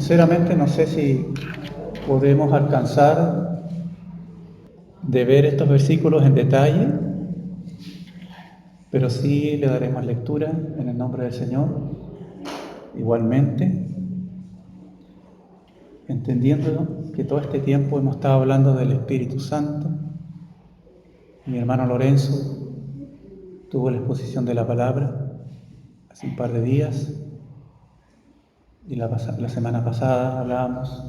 Sinceramente no sé si podemos alcanzar de ver estos versículos en detalle, pero sí le daremos lectura en el nombre del Señor, igualmente, entendiendo que todo este tiempo hemos estado hablando del Espíritu Santo. Mi hermano Lorenzo tuvo la exposición de la palabra hace un par de días, y la semana pasada hablábamos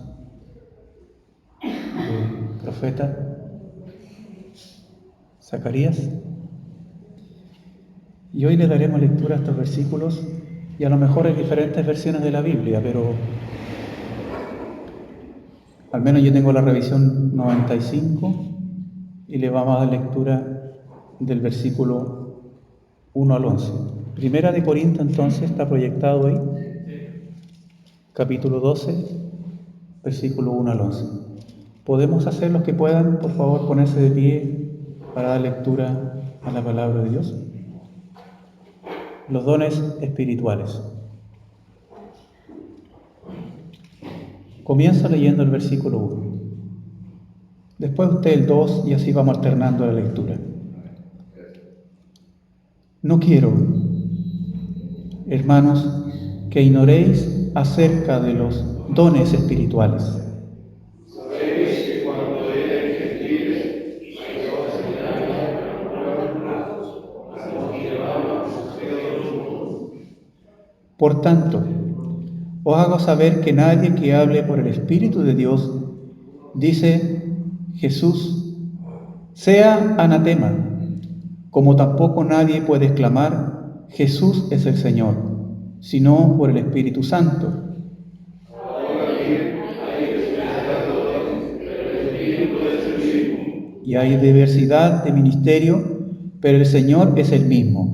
del profeta Zacarías. Y hoy le daremos lectura a estos versículos, y a lo mejor en diferentes versiones de la Biblia, pero al menos yo tengo la revisión 95 y le vamos a dar lectura del versículo 1 al 11. Primera de Corintios entonces está proyectado hoy, capítulo 12, versículo 1 al 11. ¿Podemos hacer los que puedan, por favor, ponerse de pie para dar lectura a la palabra de Dios? Los dones espirituales. Comienza leyendo el versículo 1. Después usted el 2 y así vamos alternando la lectura. No quiero, hermanos, que ignoréis acerca de los dones espirituales. Sabéis que cuando eran gentiles, Por tanto, os hago saber que nadie que hable por el Espíritu de Dios dice Jesús sea anatema, como tampoco nadie puede exclamar Jesús es el Señor, sino por el Espíritu Santo. Y hay diversidad de ministerio, pero el Señor es el mismo.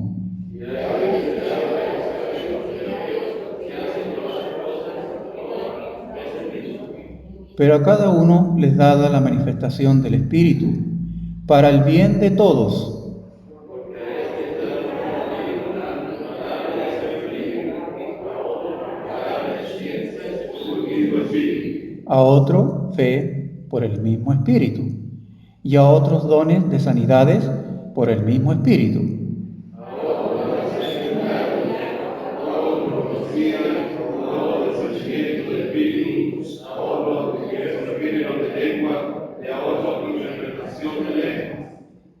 Pero a cada uno les dada la manifestación del Espíritu, para el bien de todos. A otro fe por el mismo Espíritu, y a otros dones de sanidades por el mismo Espíritu.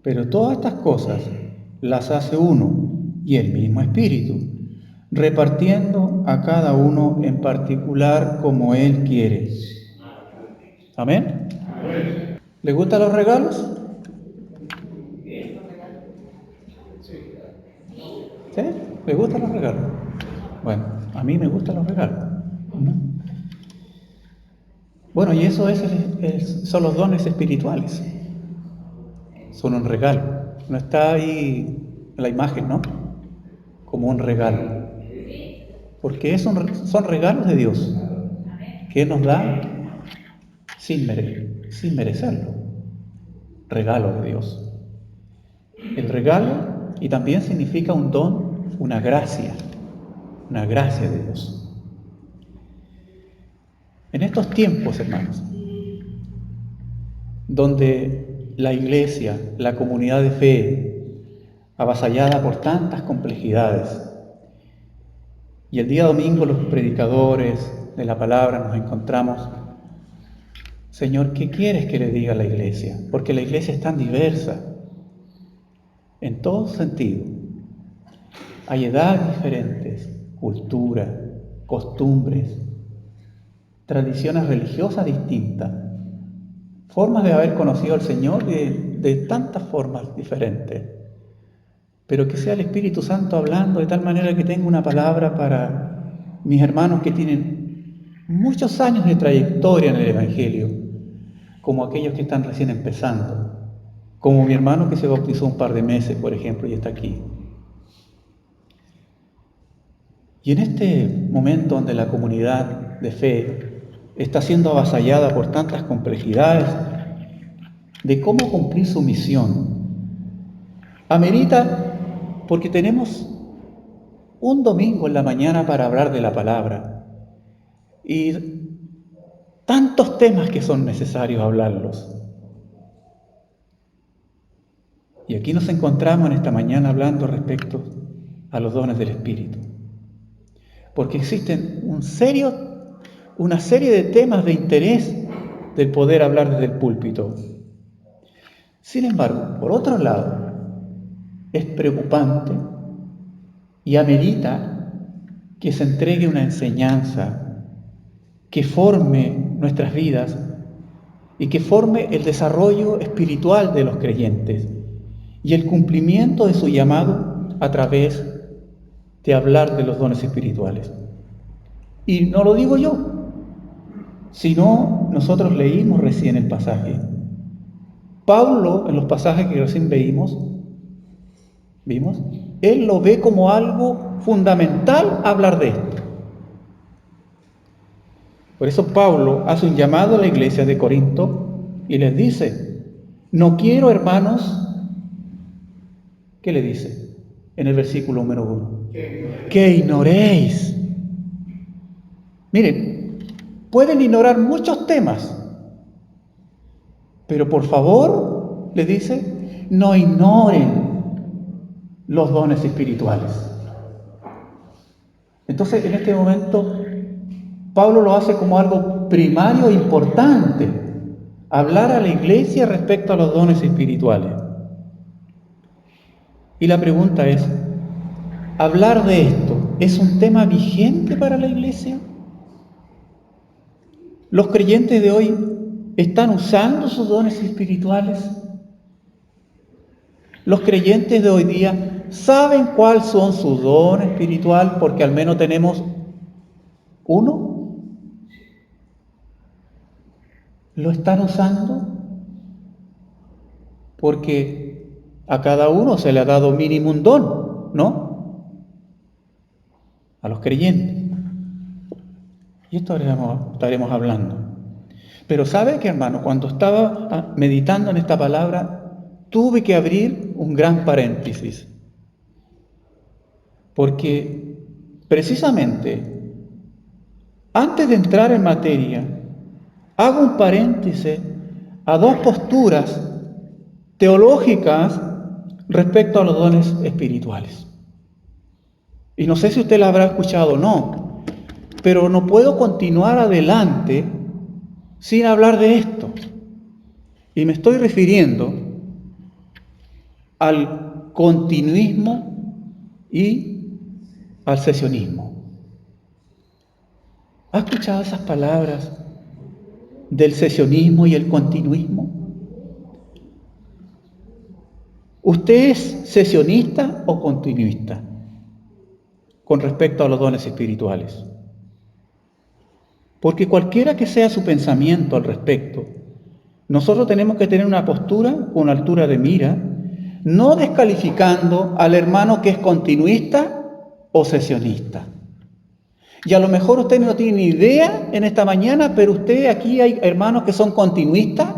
Pero todas estas cosas las hace uno y el mismo Espíritu, repartiendo a cada uno en particular como Él quiere. ¿Amén? ¿Le gustan los regalos? ¿Sí? ¿Le gustan los regalos? Bueno, a mí me gustan los regalos, ¿no? Bueno, y eso son los dones espirituales. Son un regalo. No está ahí la imagen, ¿no? Como un regalo. Porque son regalos de Dios que nos da sin merecerlo. Regalo de Dios. El regalo, y también significa un don, una gracia de Dios. En estos tiempos, hermanos, donde la iglesia, la comunidad de fe, avasallada por tantas complejidades, y el día domingo los predicadores de la palabra nos encontramos, Señor, ¿qué quieres que le diga a la iglesia? Porque la iglesia es tan diversa, en todo sentido. Hay edades diferentes, cultura, costumbres, tradiciones religiosas distintas, formas de haber conocido al Señor de tantas formas diferentes. Pero que sea el Espíritu Santo hablando de tal manera que tenga una palabra para mis hermanos que tienen muchos años de trayectoria en el Evangelio, como aquellos que están recién empezando, como mi hermano que se bautizó un par de meses, por ejemplo, y está aquí. Y en este momento donde la comunidad de fe está siendo avasallada por tantas complejidades de cómo cumplir su misión, amerita, porque tenemos un domingo en la mañana para hablar de la palabra, y Tantos temas que son necesarios hablarlos. Y aquí nos encontramos en esta mañana hablando respecto a los dones del Espíritu. Porque existen una serie de temas de interés del poder hablar desde el púlpito. Sin embargo, por otro lado, es preocupante y amerita que se entregue una enseñanza que forme nuestras vidas y que forme el desarrollo espiritual de los creyentes y el cumplimiento de su llamado a través de hablar de los dones espirituales. Y no lo digo yo, sino nosotros leímos recién el pasaje. Pablo, en los pasajes que recién vimos, él lo ve como algo fundamental hablar de esto. Por eso Pablo hace un llamado a la iglesia de Corinto y les dice: no quiero, hermanos, ¿qué le dice? En el versículo número 1. Que ignoréis. Miren, pueden ignorar muchos temas, pero por favor, le dice, no ignoren los dones espirituales. Entonces, en este momento, Pablo lo hace como algo primario e importante, hablar a la iglesia respecto a los dones espirituales. Y la pregunta es, ¿hablar de esto es un tema vigente para la iglesia? ¿Los creyentes de hoy están usando sus dones espirituales? ¿Los creyentes de hoy día saben cuál son sus dones espirituales? Porque al menos tenemos uno. ¿Lo están usando? Porque a cada uno se le ha dado mínimo un don, ¿no? A los creyentes. Y esto estaremos hablando. Pero ¿sabe qué, hermano? Cuando estaba meditando en esta palabra, tuve que abrir un gran paréntesis. Porque precisamente, antes de entrar en materia, hago un paréntesis a dos posturas teológicas respecto a los dones espirituales. Y no sé si usted la habrá escuchado o no, pero no puedo continuar adelante sin hablar de esto. Y me estoy refiriendo al continuismo y al cesionismo. ¿Ha escuchado esas palabras del cesionismo y el continuismo? ¿Usted es cesionista o continuista con respecto a los dones espirituales? Porque cualquiera que sea su pensamiento al respecto, nosotros tenemos que tener una postura con altura de mira, no descalificando al hermano que es continuista o cesionista. Y a lo mejor usted no tiene ni idea en esta mañana, pero aquí hay hermanos que son continuistas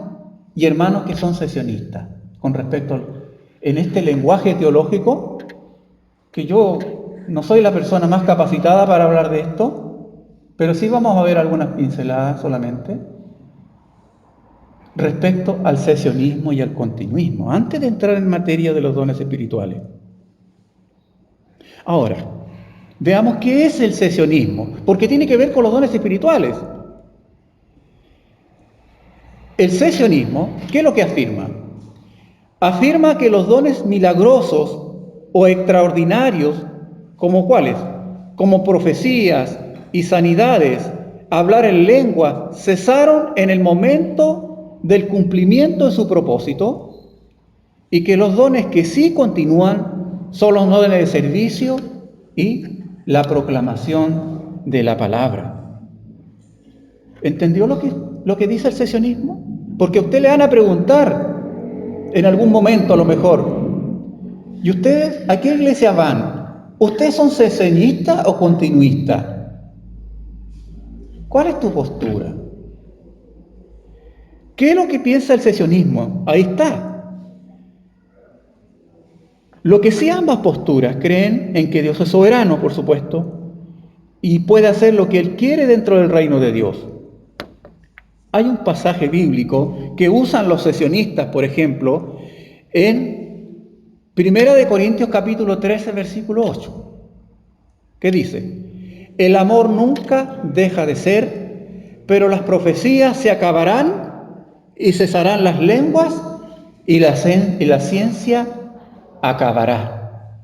y hermanos que son cesionistas con respecto en este lenguaje teológico, que yo no soy la persona más capacitada para hablar de esto, pero sí vamos a ver algunas pinceladas solamente respecto al cesionismo y al continuismo, antes de entrar en materia de los dones espirituales. Ahora, veamos qué es el cesionismo, porque tiene que ver con los dones espirituales. El cesionismo, ¿qué es lo que afirma? Afirma que los dones milagrosos o extraordinarios, ¿como cuáles? Como profecías y sanidades, hablar en lengua, cesaron en el momento del cumplimiento de su propósito, y que los dones que sí continúan son los dones de servicio y la proclamación de la palabra. ¿Entendió lo que dice el cesionismo? Porque a usted le van a preguntar en algún momento a lo mejor, ¿y ustedes a qué iglesia van? ¿Ustedes son cesionistas o continuistas? ¿Cuál es tu postura? ¿Qué es lo que piensa el cesionismo? Ahí está. Lo que sí ambas posturas creen en que Dios es soberano, por supuesto, y puede hacer lo que Él quiere dentro del reino de Dios. Hay un pasaje bíblico que usan los sesionistas, por ejemplo, en 1 Corintios capítulo 13, versículo 8, que dice: el amor nunca deja de ser, pero las profecías se acabarán y cesarán las lenguas y la ciencia acabará.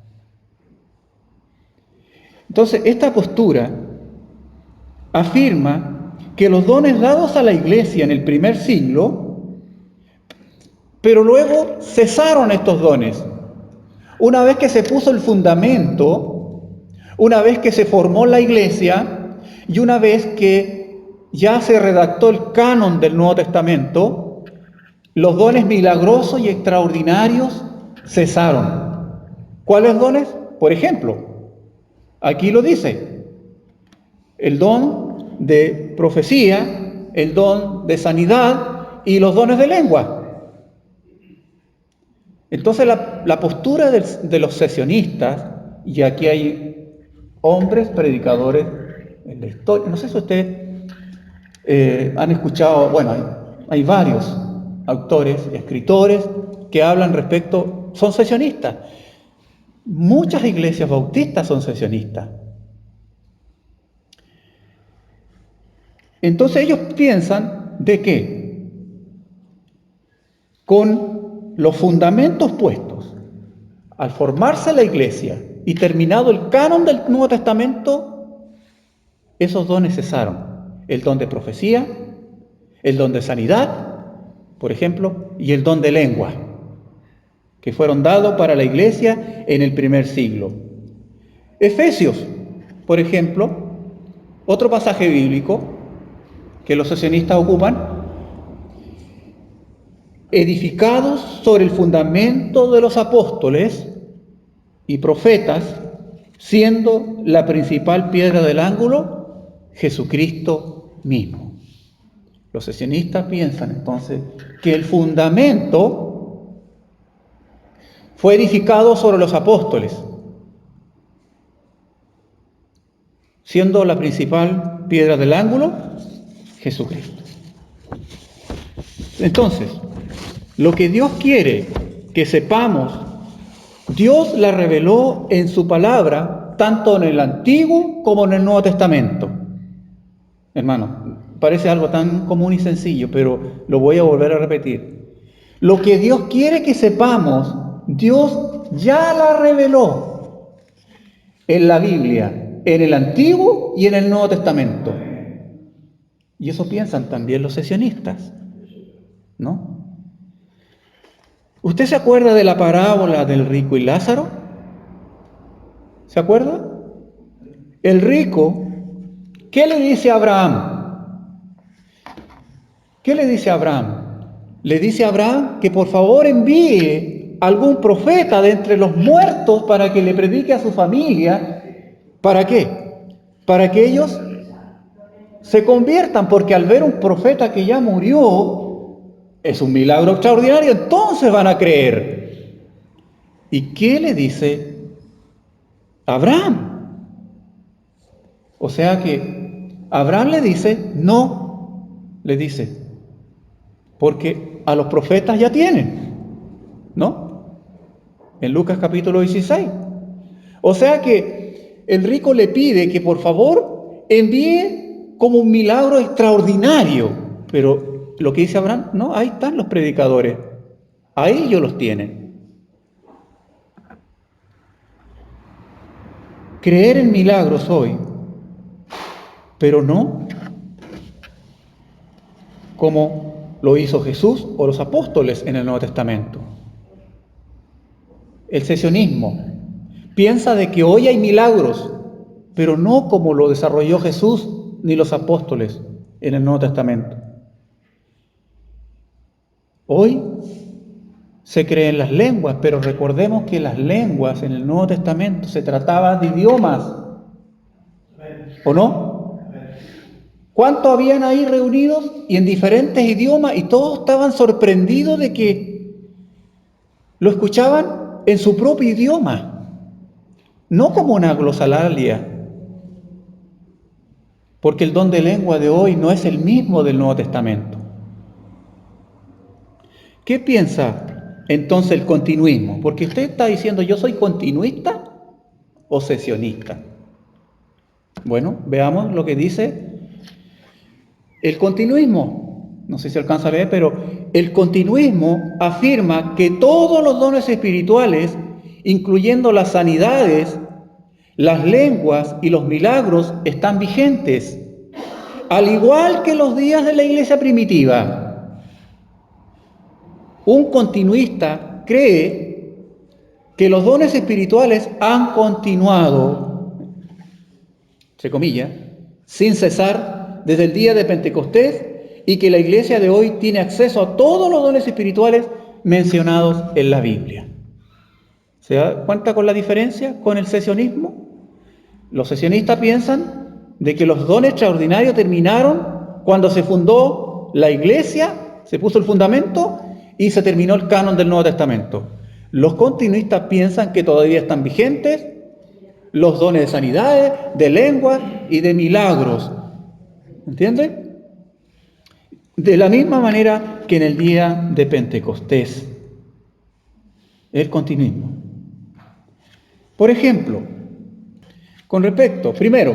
Entonces, esta postura afirma que los dones dados a la iglesia en el primer siglo, pero luego cesaron estos dones. Una vez que se puso el fundamento, una vez que se formó la iglesia y una vez que ya se redactó el canon del Nuevo Testamento, los dones milagrosos y extraordinarios cesaron. ¿Cuáles dones? Por ejemplo, aquí lo dice: el don de profecía, el don de sanidad y los dones de lengua. Entonces la postura de los sesionistas, y aquí hay hombres predicadores en la historia, no sé si ustedes han escuchado, bueno, hay varios autores, escritores que hablan respecto, son sesionistas. Muchas iglesias bautistas son sesionistas. Entonces ellos piensan de que con los fundamentos puestos, al formarse la iglesia y terminado el canon del Nuevo Testamento, esos dones cesaron. El don de profecía, el don de sanidad, por ejemplo, y el don de lengua, que fueron dados para la iglesia en el primer siglo. Efesios, por ejemplo, otro pasaje bíblico que los sesionistas ocupan: edificados sobre el fundamento de los apóstoles y profetas, siendo la principal piedra del ángulo Jesucristo mismo. Los sesionistas piensan entonces que el fundamento fue edificado sobre los apóstoles, siendo la principal piedra del ángulo Jesucristo. Entonces, lo que Dios quiere que sepamos, Dios la reveló en su palabra, tanto en el Antiguo como en el Nuevo Testamento. Hermano, parece algo tan común y sencillo, pero lo voy a volver a repetir. Lo que Dios quiere que sepamos, Dios ya la reveló en la Biblia, en el Antiguo y en el Nuevo Testamento. Y eso piensan también los sesionistas, ¿no? ¿Usted se acuerda de la parábola del rico y Lázaro? ¿Se acuerda? El rico, ¿qué le dice a Abraham? ¿Qué le dice a Abraham? Le dice a Abraham que por favor envíe algún profeta de entre los muertos para que le predique a su familia. ¿Para qué? Para que ellos se conviertan, porque al ver un profeta que ya murió, es un milagro extraordinario, entonces van a creer. ¿Y qué le dice Abraham? O sea que Abraham le dice, no, le dice, porque a los profetas ya tienen, ¿no? En Lucas capítulo 16. O sea que el rico le pide que por favor envíe como un milagro extraordinario, pero lo que dice Abraham, no, ahí están los predicadores, ahí ellos los tienen. Creer en milagros hoy, pero no como lo hizo Jesús o los apóstoles en el Nuevo Testamento. El sesionismo piensa de que hoy hay milagros, pero no como lo desarrolló Jesús ni los apóstoles en el Nuevo Testamento. Hoy se cree en las lenguas, pero recordemos que las lenguas en el Nuevo Testamento se trataba de idiomas, ¿o no? ¿Cuántos habían ahí reunidos y en diferentes idiomas y todos estaban sorprendidos de que lo escuchaban en su propio idioma, no como una glosolalia? Porque el don de lengua de hoy no es el mismo del Nuevo Testamento. ¿Qué piensa entonces el continuismo? Porque usted está diciendo, ¿yo soy continuista o cesionista? Bueno, veamos lo que dice el continuismo. No sé si alcanza a ver, pero el continuismo afirma que todos los dones espirituales, incluyendo las sanidades, las lenguas y los milagros, están vigentes, al igual que los días de la iglesia primitiva. Un continuista cree que los dones espirituales han continuado, entre comillas, sin cesar desde el día de Pentecostés, y que la iglesia de hoy tiene acceso a todos los dones espirituales mencionados en la Biblia. ¿Se da cuenta con la diferencia con el cesionismo? Los cesionistas piensan de que los dones extraordinarios terminaron cuando se fundó la iglesia, se puso el fundamento y se terminó el canon del Nuevo Testamento. Los continuistas piensan que todavía están vigentes los dones de sanidades, de lenguas y de milagros. ¿Entienden? De la misma manera que en el día de Pentecostés. El continuismo. Por ejemplo, con respecto, primero,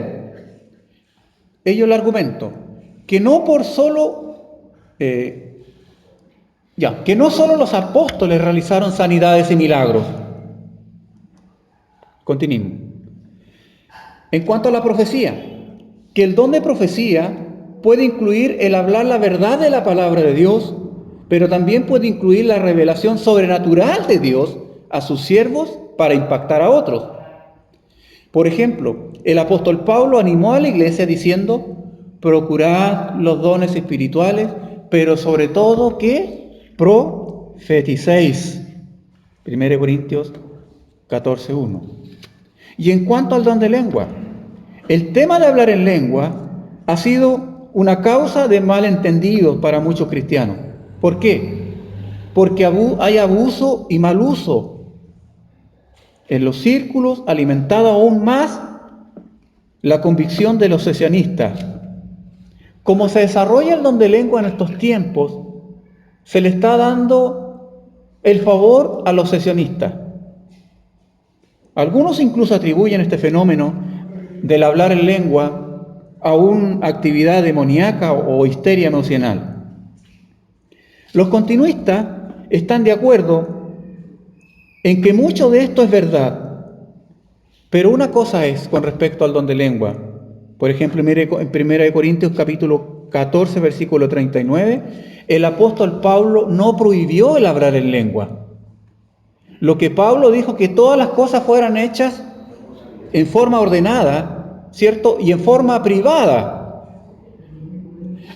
ello el argumento, que no solo los apóstoles realizaron sanidades y milagros. Continuemos. En cuanto a la profecía, que el don de profecía puede incluir el hablar la verdad de la palabra de Dios, pero también puede incluir la revelación sobrenatural de Dios a sus siervos para impactar a otros. Por ejemplo, el apóstol Pablo animó a la iglesia diciendo: procurad los dones espirituales, pero sobre todo que profeticéis. 1 Corintios 14:1. Y en cuanto al don de lengua, el tema de hablar en lengua ha sido una causa de malentendidos para muchos cristianos. ¿Por qué? Porque hay abuso y mal uso en los círculos, alimentado aún más la convicción de los cesionistas. Como se desarrolla el don de lengua en estos tiempos, se le está dando el favor a los cesionistas. Algunos incluso atribuyen este fenómeno del hablar en lengua a una actividad demoníaca o histeria emocional. Los continuistas están de acuerdo en que mucho de esto es verdad, pero una cosa es con respecto al don de lengua. Por ejemplo, en 1 Corintios capítulo 14, versículo 39, el apóstol Pablo no prohibió el hablar en lengua. Lo que Pablo dijo, que todas las cosas fueran hechas en forma ordenada, ¿cierto? Y en forma privada.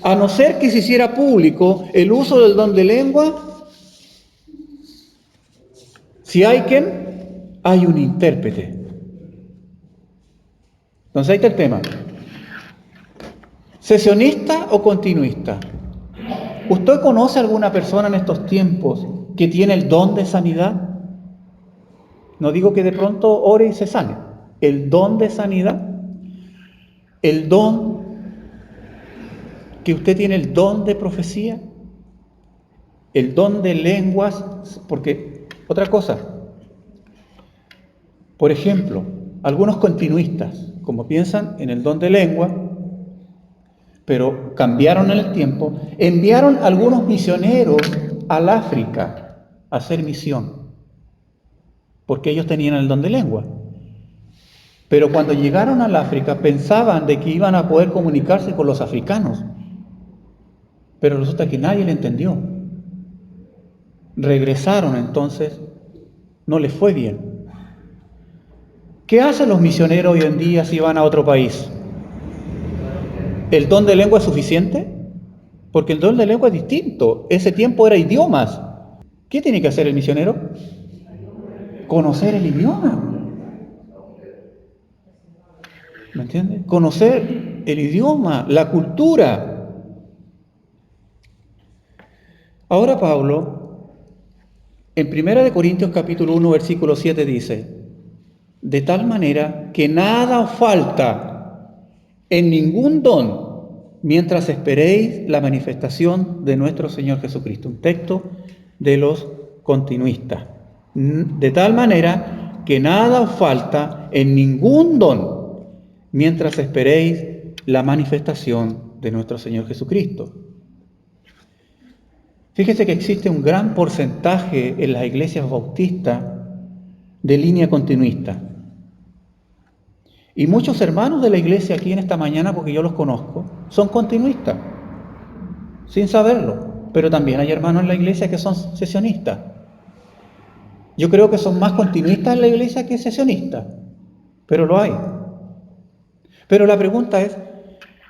A no ser que se hiciera público el uso del don de lengua, si hay quien, hay un intérprete. Entonces ahí está el tema. ¿Cesionista o continuista? ¿Usted conoce alguna persona en estos tiempos que tiene el don de sanidad? No digo que de pronto ore y se sane. El don de sanidad. El don que usted tiene, el don de profecía. El don de lenguas. Porque, otra cosa. Por ejemplo, algunos continuistas, como piensan en el don de lengua, pero cambiaron en el tiempo, enviaron algunos misioneros al África a hacer misión, porque ellos tenían el don de lengua. Pero cuando llegaron al África pensaban de que iban a poder comunicarse con los africanos, pero resulta que nadie le entendió. Regresaron entonces, no les fue bien. ¿Qué hacen los misioneros hoy en día si van a otro país? ¿El don de lengua es suficiente? Porque el don de lengua es distinto. Ese tiempo era idiomas. ¿Qué tiene que hacer el misionero? Conocer el idioma. ¿Me entiende? Conocer el idioma, la cultura. Ahora Pablo, en 1 Corintios capítulo 1, versículo 7 dice: de tal manera que nada os falta en ningún don, mientras esperéis la manifestación de nuestro Señor Jesucristo. Un texto de los continuistas, de tal manera que nada os falta en ningún don, mientras esperéis la manifestación de nuestro Señor Jesucristo. Fíjese que existe un gran porcentaje en las iglesias bautistas de línea continuista. Y muchos hermanos de la iglesia aquí en esta mañana, porque yo los conozco, son continuistas, sin saberlo. Pero también hay hermanos en la iglesia que son sesionistas. Yo creo que son más continuistas en la iglesia que sesionistas, pero lo hay. Pero la pregunta es,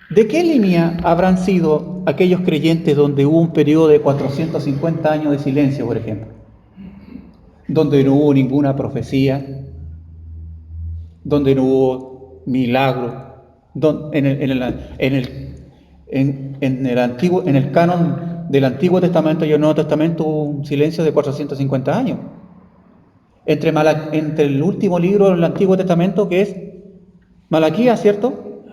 ¿de qué línea habrán sido aquellos creyentes donde hubo un periodo de 450 años de silencio, por ejemplo? Donde no hubo ninguna profecía, donde no hubo milagro, en el canon del Antiguo Testamento y el Nuevo Testamento hubo un silencio de 450 años. Entre el último libro del Antiguo Testamento, que es Malaquías, ¿cierto?,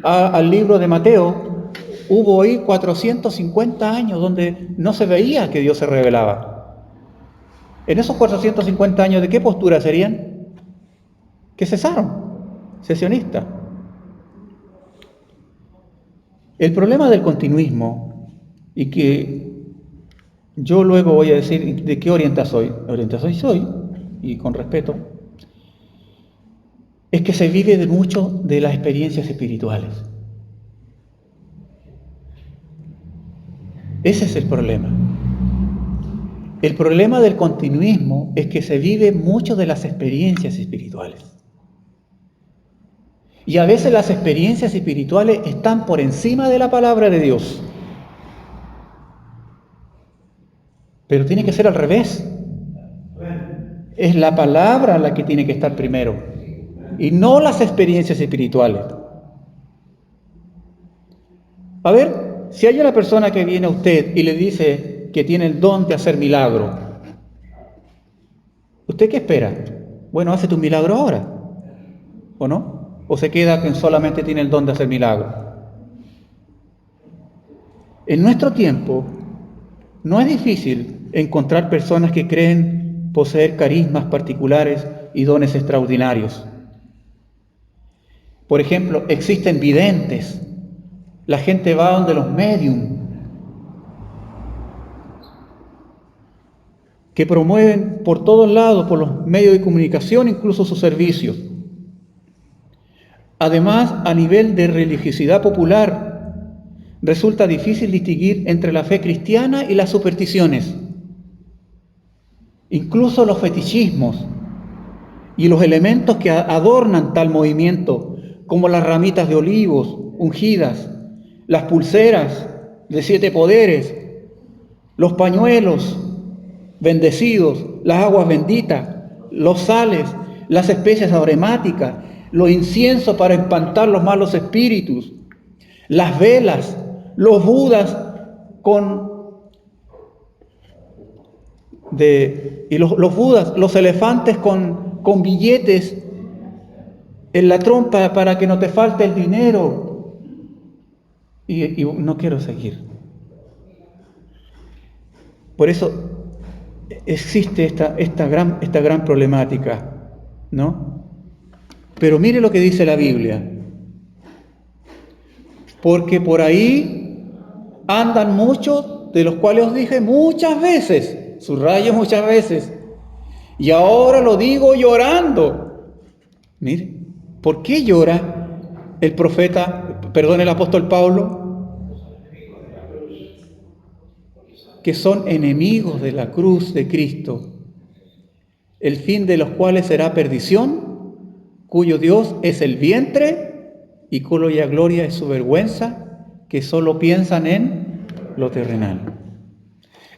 al libro de Mateo, hubo ahí 450 años donde no se veía que Dios se revelaba. En esos 450 años, ¿de qué postura serían? Que cesaron, sesionistas. El problema del continuismo, y que yo luego voy a decir de qué orientación soy, y con respeto, es que se vive de mucho de las experiencias espirituales. Ese es el problema. El problema del continuismo es que se vive mucho de las experiencias espirituales. Y a veces las experiencias espirituales están por encima de la palabra de Dios. Pero tiene que ser al revés. Es la palabra la que tiene que estar primero, y no las experiencias espirituales. A ver, si hay una persona que viene a usted y le dice que tiene el don de hacer milagro, ¿usted qué espera? Bueno, hace tu milagro ahora, ¿o no? ¿O se queda que solamente tiene el don de hacer milagro? En nuestro tiempo no es difícil encontrar personas que creen poseer carismas particulares y dones extraordinarios. Por ejemplo, existen videntes. La gente va donde los médium, que promueven por todos lados, por los medios de comunicación, incluso sus servicios. Además, a nivel de religiosidad popular, resulta difícil distinguir entre la fe cristiana y las supersticiones. Incluso los fetichismos y los elementos que adornan tal movimiento, como las ramitas de olivos ungidas, las pulseras de 7 poderes, los pañuelos bendecidos, las aguas benditas, los sales, las especias aromáticas, los inciensos para espantar los malos espíritus, las velas, los budas los budas, los elefantes con billetes en la trompa para que no te falte el dinero. Y no quiero seguir. Por eso existe esta gran problemática, ¿no? Pero mire lo que dice la Biblia. Porque por ahí andan muchos, de los cuales os dije muchas veces, subrayo muchas veces, y ahora lo digo llorando. Mire, ¿por qué llora el apóstol Pablo? Que son enemigos de la cruz de Cristo, el fin de los cuales será perdición, cuyo Dios es el vientre y cuya gloria es su vergüenza, que solo piensan en lo terrenal.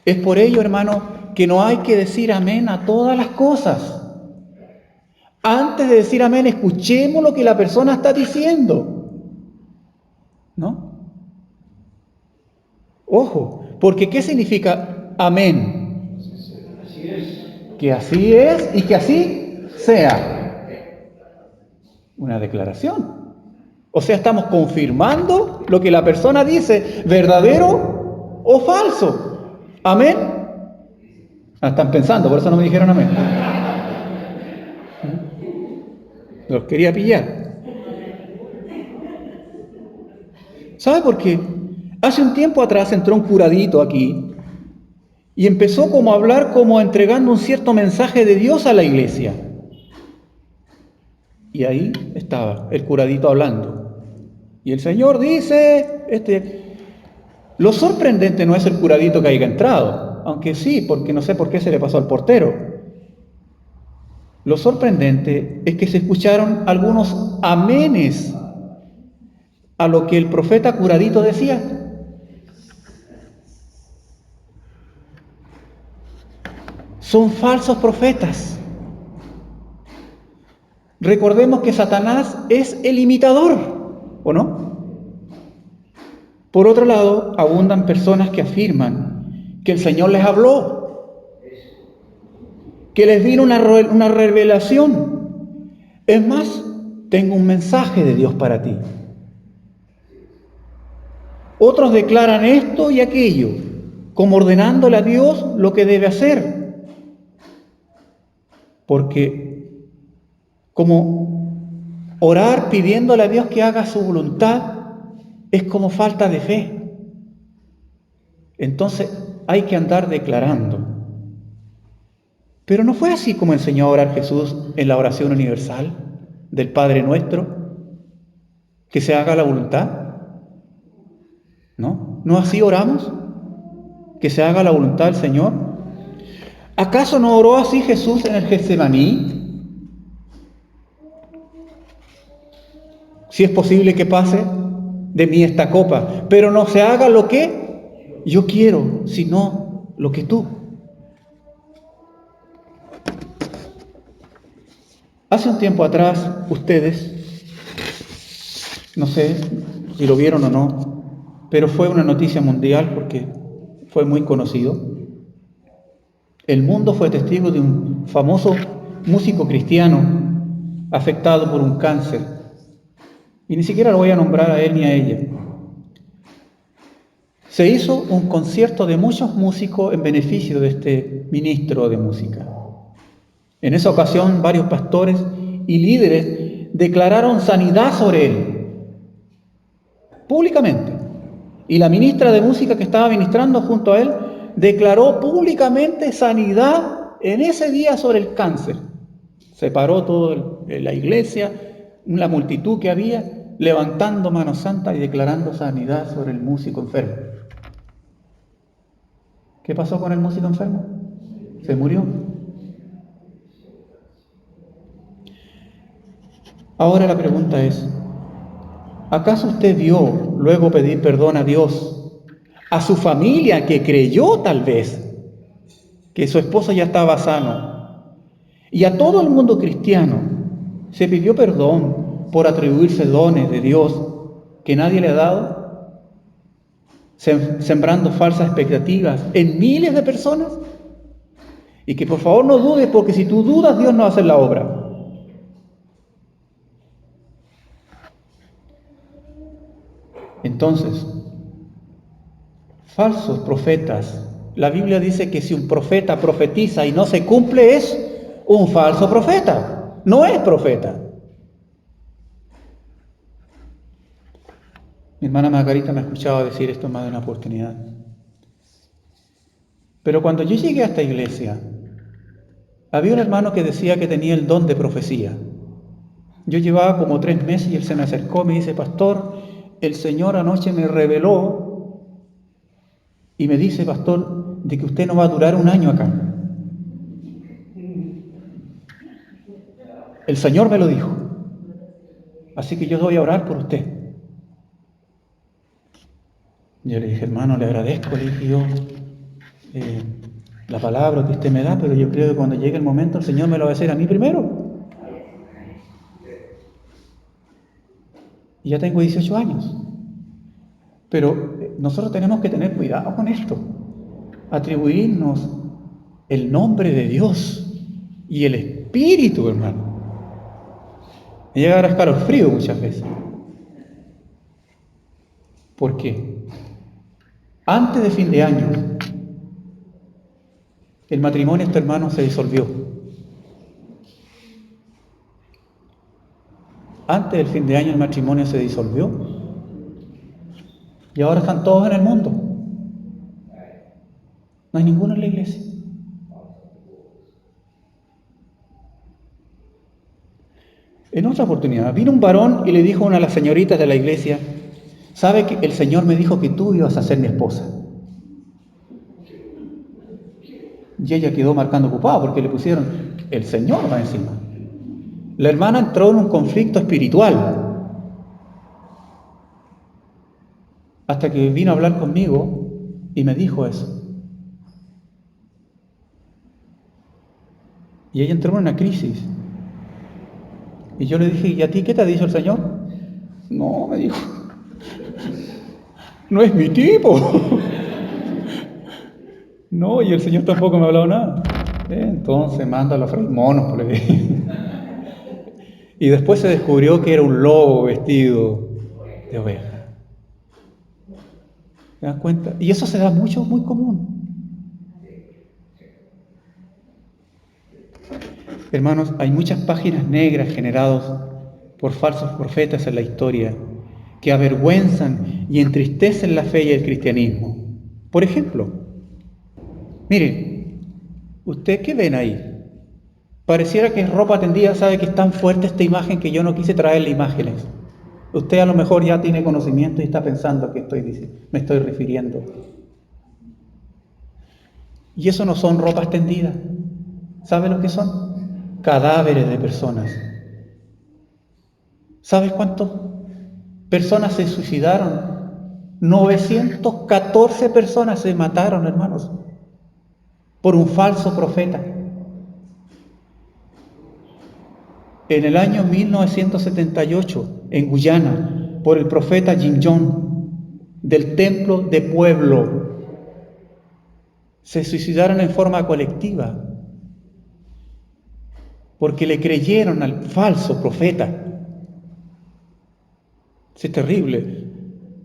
Es por ello, hermano, que no hay que decir amén a todas las cosas. Antes de decir amén, escuchemos lo que la persona está diciendo, ¿no? Ojo, porque ¿qué significa amén? Que así es y que así sea. Una declaración. O sea, estamos confirmando lo que la persona dice, verdadero o falso. Amén. Están pensando, por eso no me dijeron amén. Los quería pillar. ¿Sabe por qué? Hace un tiempo atrás entró un curadito aquí y empezó como a hablar como entregando un cierto mensaje de Dios a la iglesia. Y ahí estaba el curadito hablando. Y el Señor dice, lo sorprendente no es el curadito que haya entrado, aunque sí, porque no sé por qué se le pasó al portero. Lo sorprendente es que se escucharon algunos amenes a lo que el profeta curadito decía. Son falsos profetas. Recordemos que Satanás es el imitador, ¿o no? Por otro lado, abundan personas que afirman que el Señor les habló, que les vino una revelación. Es más, tengo un mensaje de Dios para ti. Otros declaran esto y aquello, como ordenándole a Dios lo que debe hacer. Porque como orar pidiéndole a Dios que haga su voluntad es como falta de fe. Entonces hay que andar declarando. Pero no fue así como enseñó a orar Jesús en la oración universal del Padre Nuestro, que se haga la voluntad. ¿No? ¿No así oramos? Que se haga la voluntad del Señor. ¿Acaso no oró así Jesús en el Getsemaní? Si es posible que pase de mí esta copa, pero no se haga lo que yo quiero, sino lo que tú. Hace un tiempo atrás, ustedes, no sé si lo vieron o no, pero fue una noticia mundial porque fue muy conocido. El mundo fue testigo de un famoso músico cristiano afectado por un cáncer. Y ni siquiera lo voy a nombrar a él ni a ella. Se hizo un concierto de muchos músicos en beneficio de este ministro de música. En esa ocasión, varios pastores y líderes declararon sanidad sobre él, públicamente. Y la ministra de música que estaba ministrando junto a él declaró públicamente sanidad en ese día sobre el cáncer. Se paró toda la iglesia, la multitud que había, levantando mano santa y declarando sanidad sobre el músico enfermo. ¿Qué pasó con el músico enfermo? Se murió. Ahora la pregunta es, ¿acaso usted vio luego pedir perdón a Dios, a su familia que creyó tal vez que su esposo ya estaba sano, y a todo el mundo cristiano se pidió perdón por atribuirse dones de Dios que nadie le ha dado, sembrando falsas expectativas en miles de personas? Y que por favor no dudes, porque si tú dudas, Dios no va a hacer la obra. Entonces, falsos profetas. La Biblia dice que si un profeta profetiza y no se cumple, es un falso profeta. No es profeta. Mi hermana Margarita me ha escuchado decir esto en más de una oportunidad. Pero cuando yo llegué a esta iglesia, había un hermano que decía que tenía el don de profecía. Yo llevaba como 3 meses y él se me acercó y me dice, pastor, el Señor anoche me reveló y me dice, pastor, de que usted no va a durar 1 año acá. El Señor me lo dijo. Así que yo voy a orar por usted. Yo le dije, hermano, le agradezco, le dije yo, la palabra que usted me da, pero yo creo que cuando llegue el momento el Señor me lo va a hacer a mí primero. Y ya tengo 18 años. Pero nosotros tenemos que tener cuidado con esto. Atribuirnos el nombre de Dios y el Espíritu, hermano. Me llega a dar escalofrío muchas veces. ¿Por qué? Antes de fin de año, El matrimonio de este hermano se disolvió. Antes del fin de año el matrimonio se disolvió. Y ahora están todos en el mundo. No hay ninguno en la iglesia. En otra oportunidad, vino un varón y le dijo a una de las señoritas de la iglesia: ¿sabe que el Señor me dijo que tú ibas a ser mi esposa? Y ella quedó marcando ocupada porque le pusieron el Señor va encima. La hermana entró en un conflicto espiritual hasta que vino a hablar conmigo y me dijo eso. Y ella entró en una crisis. Y yo le dije: ¿y a ti qué te ha dicho el Señor? No, me dijo, no es mi tipo. No, y el Señor tampoco me ha hablado nada. Entonces mándalo a freír monos por ahí. Y después se descubrió que era un lobo vestido de oveja. ¿Te das cuenta? Y eso se da mucho, muy común. Hermanos, hay muchas páginas negras generadas por falsos profetas en la historia que avergüenzan y entristecen la fe y el cristianismo. Por ejemplo, mire, ¿usted qué ven ahí? Pareciera que es ropa tendida, sabe que es tan fuerte esta imagen que yo no quise traerle imágenes. Usted a lo mejor ya tiene conocimiento y está pensando a qué me estoy refiriendo. Y eso no son ropas tendidas. ¿Sabe lo que son? Cadáveres de personas. ¿Sabes cuántas personas se suicidaron? 914 personas se mataron, hermanos, por un falso profeta. En el año 1978, en Guyana, por el profeta Jim Jones, del templo de Pueblo, se suicidaron en forma colectiva, porque le creyeron al falso profeta. Es terrible.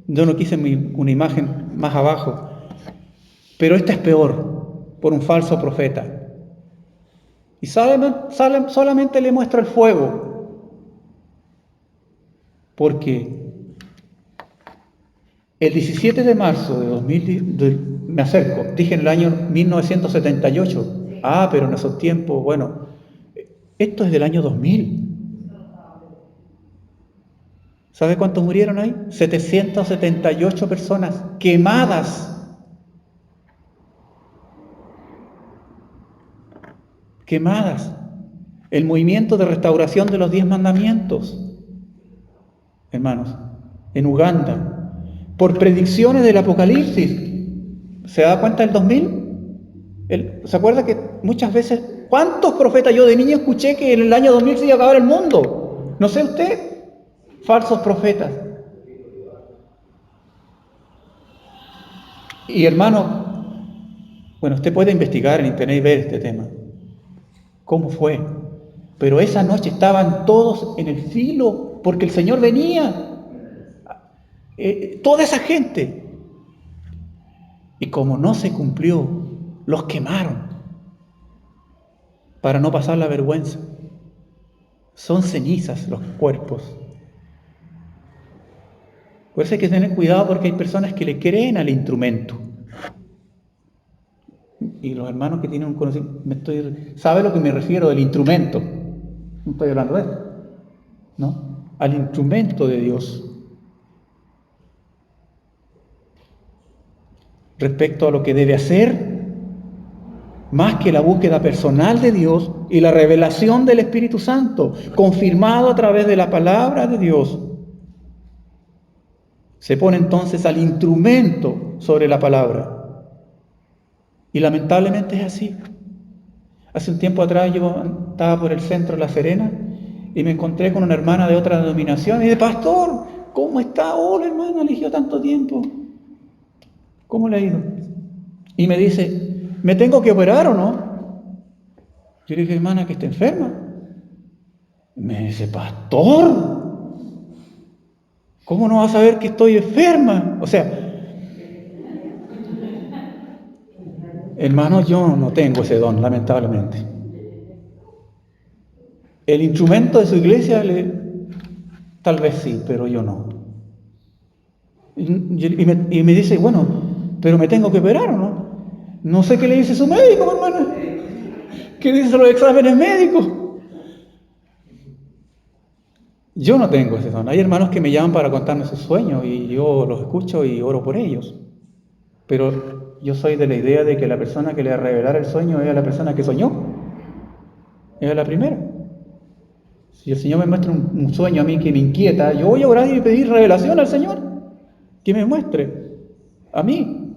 Yo no quise una imagen más abajo, pero esta es peor, por un falso profeta. Y solamente le muestro el fuego, porque el 17 de marzo de 2000, me acerco, dije en el año 1978, pero en esos tiempos, bueno, esto es del año 2000. ¿Sabe cuántos murieron ahí? 778 personas quemadas. Quemadas. El movimiento de restauración de los 10 mandamientos, hermanos, en Uganda, por predicciones del Apocalipsis. ¿Se da cuenta del 2000? ¿Se acuerda que muchas veces, cuántos profetas yo de niño escuché que en el año 2000 se iba a acabar el mundo? No sé usted, falsos profetas. Y hermano, bueno, usted puede investigar en internet y ver este tema. ¿Cómo fue? Pero esa noche estaban todos en el filo porque el Señor venía. Toda esa gente. Y como no se cumplió, los quemaron para no pasar la vergüenza. Son cenizas los cuerpos. Por eso hay que tener cuidado porque hay personas que le creen al instrumento. Y los hermanos que tienen un conocimiento, ¿sabe a lo que me refiero del instrumento? No estoy hablando de eso, ¿no? Al instrumento de Dios. Respecto a lo que debe hacer, más que la búsqueda personal de Dios y la revelación del Espíritu Santo, confirmado a través de la palabra de Dios. Se pone entonces al instrumento sobre la palabra. Y lamentablemente es así. Hace un tiempo atrás yo estaba por el centro de La Serena y me encontré con una hermana de otra denominación y de pastor, ¿cómo está? Hola hermana, le dije tanto tiempo. ¿Cómo le ha ido? Y me dice, ¿me tengo que operar o no? Yo le dije, hermana, que está enferma. Me dice, pastor, ¿cómo no vas a saber que estoy enferma? O sea, Hermano, yo no tengo ese don, lamentablemente. El instrumento de su iglesia, tal vez sí, pero yo no. Y me dice, bueno, pero me tengo que operar, ¿o no? No sé qué le dice su médico, hermano. ¿Qué dicen los exámenes médicos? Yo no tengo ese don. Hay hermanos que me llaman para contarme sus sueños y yo los escucho y oro por ellos. Pero yo soy de la idea de que la persona que le revelara el sueño es la persona que soñó. Es la primera. Si el Señor me muestra un sueño a mí que me inquieta, yo voy a orar y pedir revelación al Señor. Que me muestre a mí.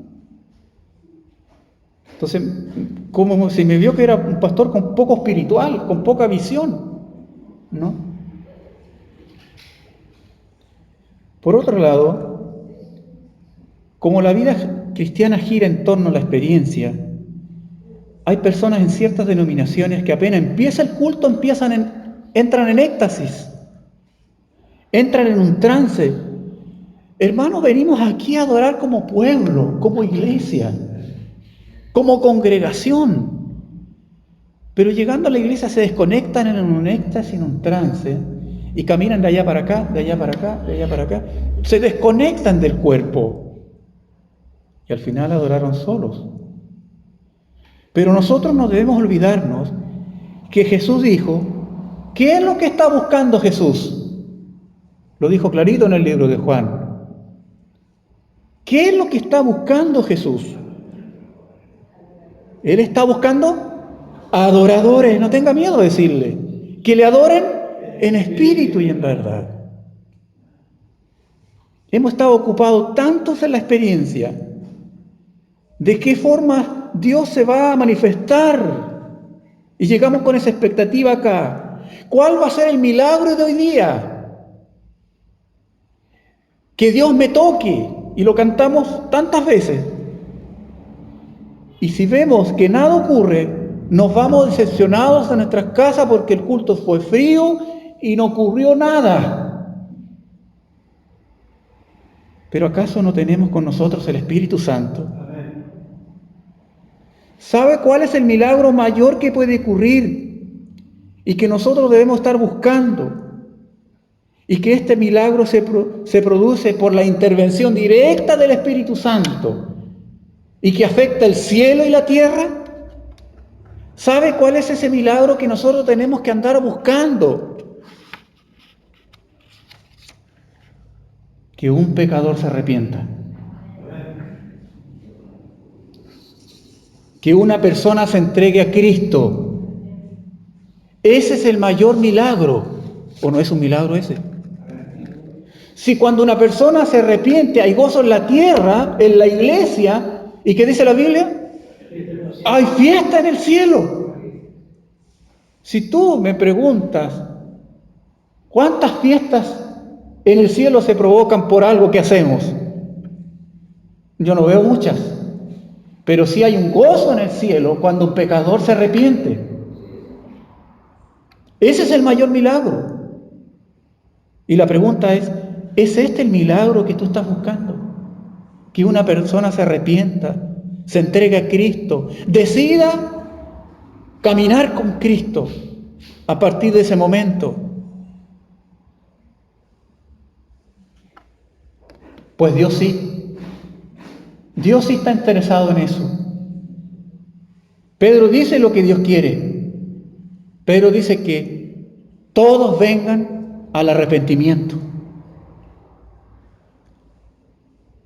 Entonces, como si me vio que era un pastor con poco espiritual, con poca visión, ¿no? Por otro lado, como la vida cristiana gira en torno a la experiencia, hay personas en ciertas denominaciones que apenas empieza el culto, entran en éxtasis, entran en un trance. Hermanos, venimos aquí a adorar como pueblo, como iglesia, como congregación. Pero llegando a la iglesia se desconectan en un éxtasis, en un trance, y caminan de allá para acá, de allá para acá, de allá para acá. Se desconectan del cuerpo. Y al final adoraron solos. Pero nosotros no debemos olvidarnos que Jesús dijo, ¿qué es lo que está buscando Jesús? Lo dijo clarito en el libro de Juan. ¿Qué es lo que está buscando Jesús? Él está buscando adoradores, no tenga miedo de decirle, que le adoren en espíritu y en verdad. Hemos estado ocupados tantos en la experiencia de qué forma Dios se va a manifestar y llegamos con esa expectativa acá. ¿Cuál va a ser el milagro de hoy día? Que Dios me toque, y lo cantamos tantas veces. Y si vemos que nada ocurre, nos vamos decepcionados a nuestras casas porque el culto fue frío y no ocurrió nada. ¿Pero acaso no tenemos con nosotros el Espíritu Santo? ¿Sabe cuál es el milagro mayor que puede ocurrir y que nosotros debemos estar buscando? Y que este milagro se produce por la intervención directa del Espíritu Santo y que afecta el cielo y la tierra. ¿Sabe cuál es ese milagro que nosotros tenemos que andar buscando? Que un pecador se arrepienta. Que una persona se entregue a Cristo. Ese es el mayor milagro. ¿O no es un milagro ese? Si cuando una persona se arrepiente hay gozo en la tierra, en la iglesia, ¿y qué dice la Biblia? Hay fiesta en el cielo. Si tú me preguntas, ¿cuántas fiestas en el cielo se provocan por algo que hacemos? Yo no veo muchas, pero sí hay un gozo en el cielo cuando un pecador se arrepiente. Ese es el mayor milagro. Y la pregunta ¿es este el milagro que tú estás buscando? Que una persona se arrepienta, se entregue a Cristo, decida caminar con Cristo a partir de ese momento. Pues Dios sí está interesado en eso. Pedro dice lo que Dios quiere. Pedro dice que todos vengan al arrepentimiento.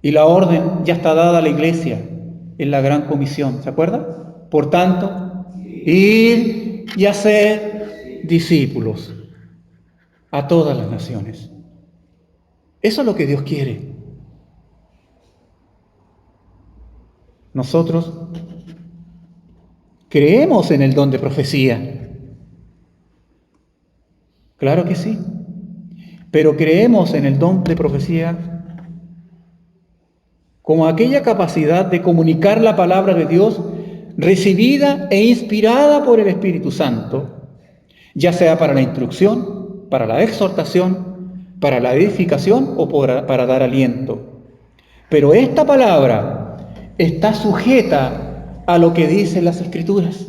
Y la orden ya está dada a la iglesia en la gran comisión, ¿se acuerda? Por tanto, ir y hacer discípulos a todas las naciones. Eso es lo que Dios quiere. Nosotros creemos en el don de profecía. Claro que sí. Pero creemos en el don de profecía como aquella capacidad de comunicar la palabra de Dios recibida e inspirada por el Espíritu Santo, ya sea para la instrucción, para la exhortación, para la edificación o para dar aliento. Pero esta palabra está sujeta a lo que dicen las Escrituras.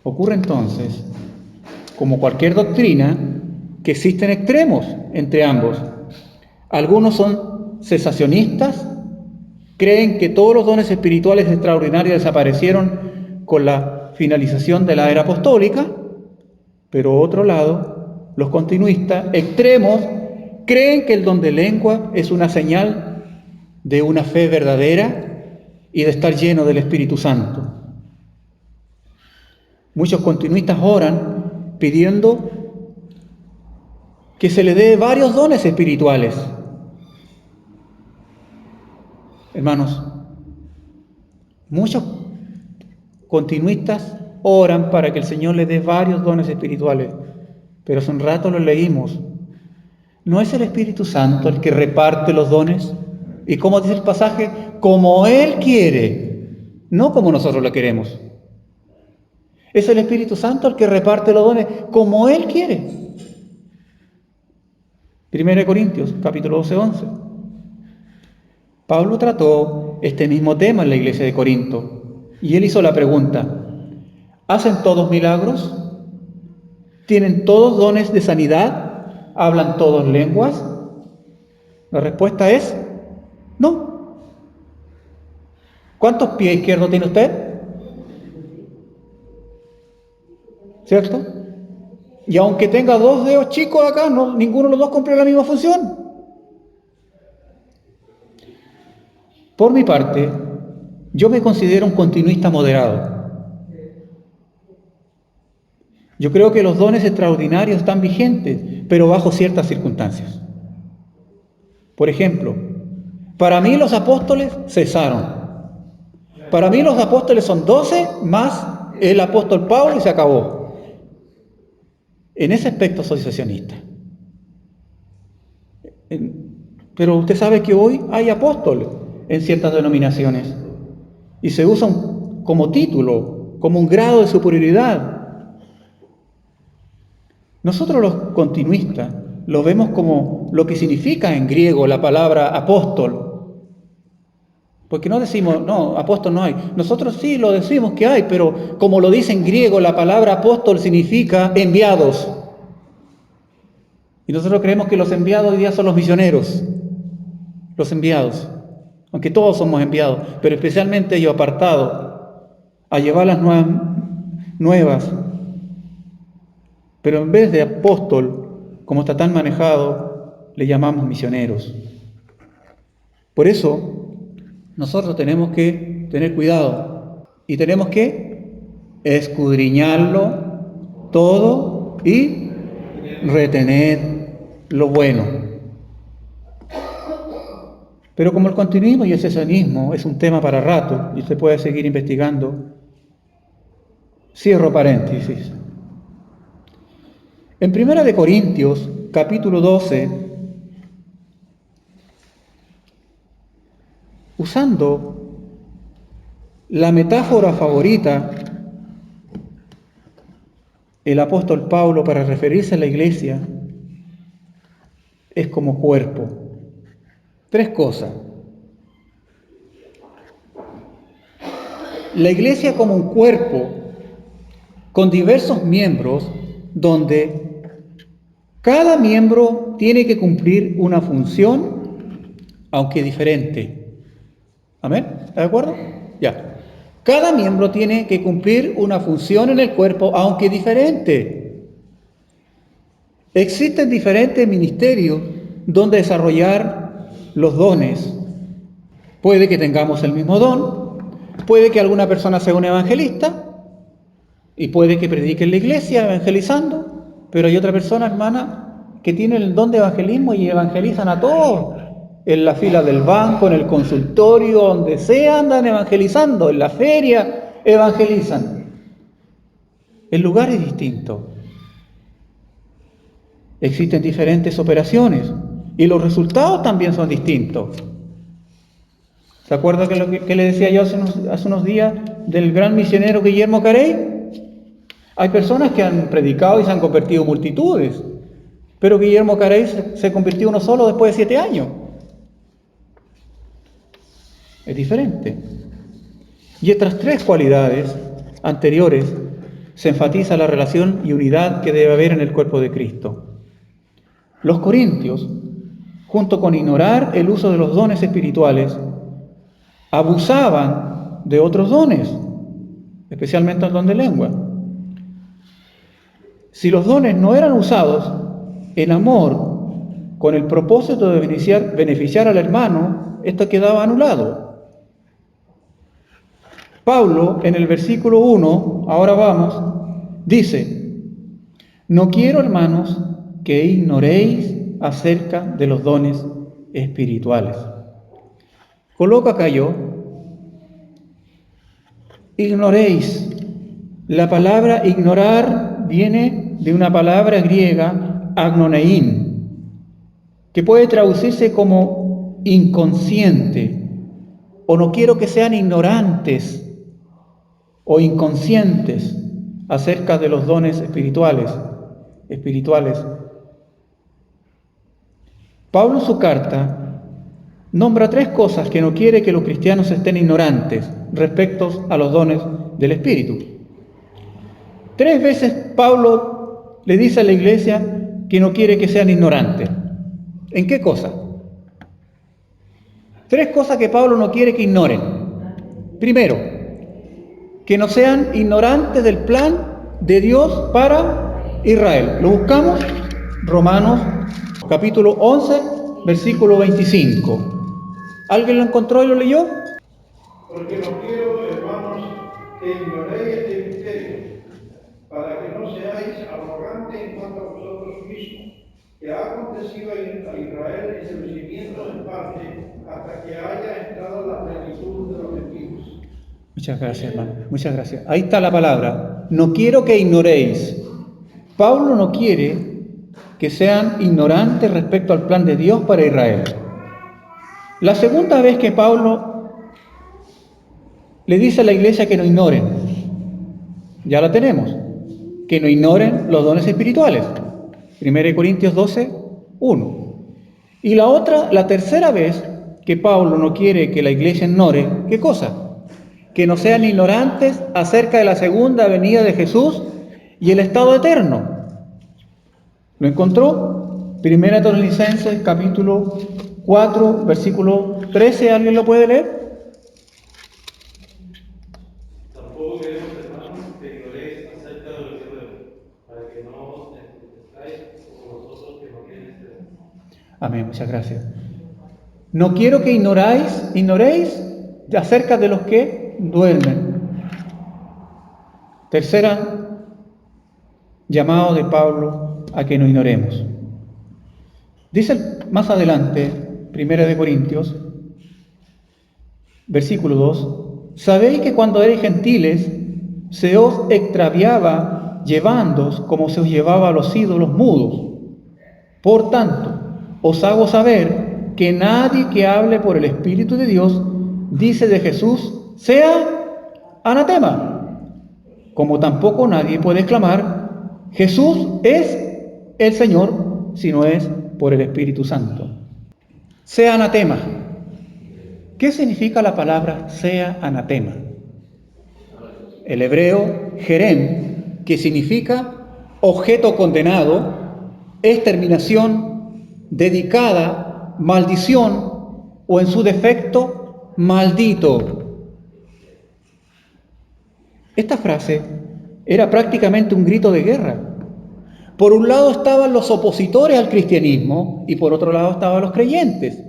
Ocurre entonces, como cualquier doctrina, que existen extremos entre ambos. Algunos son cesacionistas, creen que todos los dones espirituales extraordinarios desaparecieron con la finalización de la era apostólica, pero otro lado, los continuistas extremos creen que el don de lengua es una señal de una fe verdadera y de estar lleno del Espíritu Santo. Muchos continuistas oran pidiendo que se le dé varios dones espirituales. Hermanos, muchos continuistas oran para que el Señor le dé varios dones espirituales, pero hace un rato lo leímos. ¿No es el Espíritu Santo el que reparte los dones? Y como dice el pasaje, como Él quiere, no como nosotros lo queremos. Es el Espíritu Santo el que reparte los dones como Él quiere. 1 Corintios, capítulo 12-11. Pablo trató este mismo tema en la iglesia de Corinto y él hizo la pregunta: ¿hacen todos milagros? ¿Tienen todos dones de sanidad? ¿Hablan todos lenguas? La respuesta es no. ¿Cuántos pies izquierdos tiene usted? ¿Cierto? Y aunque tenga 2 dedos chicos acá, ninguno de los dos cumple la misma función. Por mi parte, yo me considero un continuista moderado. Yo creo que los dones extraordinarios están vigentes, pero bajo ciertas circunstancias. Por ejemplo, para mí los apóstoles cesaron. Para mí los apóstoles son 12 más el apóstol Pablo y se acabó. En ese aspecto soy cesacionista. Pero usted sabe que hoy hay apóstoles en ciertas denominaciones y se usan como título, como un grado de superioridad. Nosotros los continuistas lo vemos como lo que significa en griego la palabra apóstol, porque no decimos, no, apóstol no hay. Nosotros sí lo decimos que hay, pero como lo dice en griego, la palabra apóstol significa enviados. Y nosotros creemos que los enviados hoy día son los misioneros, los enviados. Aunque todos somos enviados, pero especialmente ellos apartados a llevar las nuevas. Pero en vez de apóstol, como está tan manejado, le llamamos misioneros. Por eso, nosotros tenemos que tener cuidado y tenemos que escudriñarlo todo y retener lo bueno. Pero como el continuismo y el cesacionismo es un tema para rato, y usted puede seguir investigando, cierro paréntesis. En 1 Corintios, capítulo 12, usando la metáfora favorita, el apóstol Pablo para referirse a la iglesia, es como cuerpo. 3 cosas. La iglesia como un cuerpo con diversos miembros donde cada miembro tiene que cumplir una función, aunque diferente. ¿Amén? ¿Está de acuerdo? Ya. Cada miembro tiene que cumplir una función en el cuerpo, aunque diferente. Existen diferentes ministerios donde desarrollar los dones. Puede que tengamos el mismo don, puede que alguna persona sea un evangelista y puede que predique en la iglesia evangelizando, pero hay otra persona, hermana, que tiene el don de evangelismo y evangelizan a todos. En la fila del banco, en el consultorio, donde sea, andan evangelizando, en la feria evangelizan. El lugar es distinto. Existen diferentes operaciones y los resultados también son distintos. ¿Se acuerda que le decía yo hace unos días del gran misionero Guillermo Carey? Hay personas que han predicado y se han convertido en multitudes, pero Guillermo Carey se convirtió uno solo después de 7 años. Es diferente. Y estas tres cualidades anteriores se enfatiza la relación y unidad que debe haber en el cuerpo de Cristo. Los corintios, junto con ignorar el uso de los dones espirituales, abusaban de otros dones, especialmente el don de lengua. Si los dones no eran usados en amor, con el propósito de beneficiar al hermano, esto quedaba anulado. Pablo, en el versículo 1, ahora vamos, dice: no quiero, hermanos, que ignoréis acerca de los dones espirituales. Coloco acá yo, ignoréis. La palabra ignorar viene de una palabra griega, agnonein, que puede traducirse como inconsciente, o no quiero que sean ignorantes o inconscientes acerca de los dones espirituales. Pablo en su carta nombra tres cosas que no quiere que los cristianos estén ignorantes respecto a los dones del Espíritu. 3 veces Pablo le dice a la iglesia que no quiere que sean ignorantes. ¿En qué cosa? 3 cosas que Pablo no quiere que ignoren. Primero, que no sean ignorantes del plan de Dios para Israel. ¿Lo buscamos? Romanos capítulo 11, versículo 25. ¿Alguien lo encontró y lo leyó? Porque no quiero, hermanos, que ignoréis este misterio, para que no seáis arrogantes en cuanto a vosotros mismos, que ha acontecido a Israel ese recibimiento en parte, hasta que haya entrado la plenitud de los gentiles. Muchas gracias, hermano. Muchas gracias. Ahí está la palabra. No quiero que ignoréis. Pablo no quiere que sean ignorantes respecto al plan de Dios para Israel. La segunda vez que Pablo le dice a la iglesia que no ignoren, ya la tenemos, que no ignoren los dones espirituales. 1 Corintios 12, 1. Y la tercera vez que Pablo no quiere que la iglesia ignore, ¿qué cosa? Que no sean ignorantes acerca de la segunda venida de Jesús y el estado eterno. ¿Lo encontró? 1 Tesalonicenses capítulo 4, versículo 13, ¿alguien lo puede leer? Tampoco queremos, hermanos, que ignoréis acerca de lo que vemos, para que no os entristezcáis como nosotros que no tienen esperanza. Amén, muchas gracias. No quiero que ignoréis acerca de los que duermen. Tercera llamado de Pablo a que no ignoremos. Dice más adelante, 1 Corintios, versículo 2, sabéis que cuando erais gentiles se os extraviaba llevándoos como se os llevaba a los ídolos mudos. Por tanto, os hago saber que nadie que hable por el Espíritu de Dios dice de Jesús sea anatema, como tampoco nadie puede exclamar Jesús es el Señor si no es por el Espíritu Santo. Sea anatema. ¿Qué significa la palabra sea anatema? El hebreo jerem, que significa objeto condenado, exterminación, dedicada, maldición o en su defecto, maldito. Esta frase era prácticamente un grito de guerra. Por un lado estaban los opositores al cristianismo y por otro lado estaban los creyentes.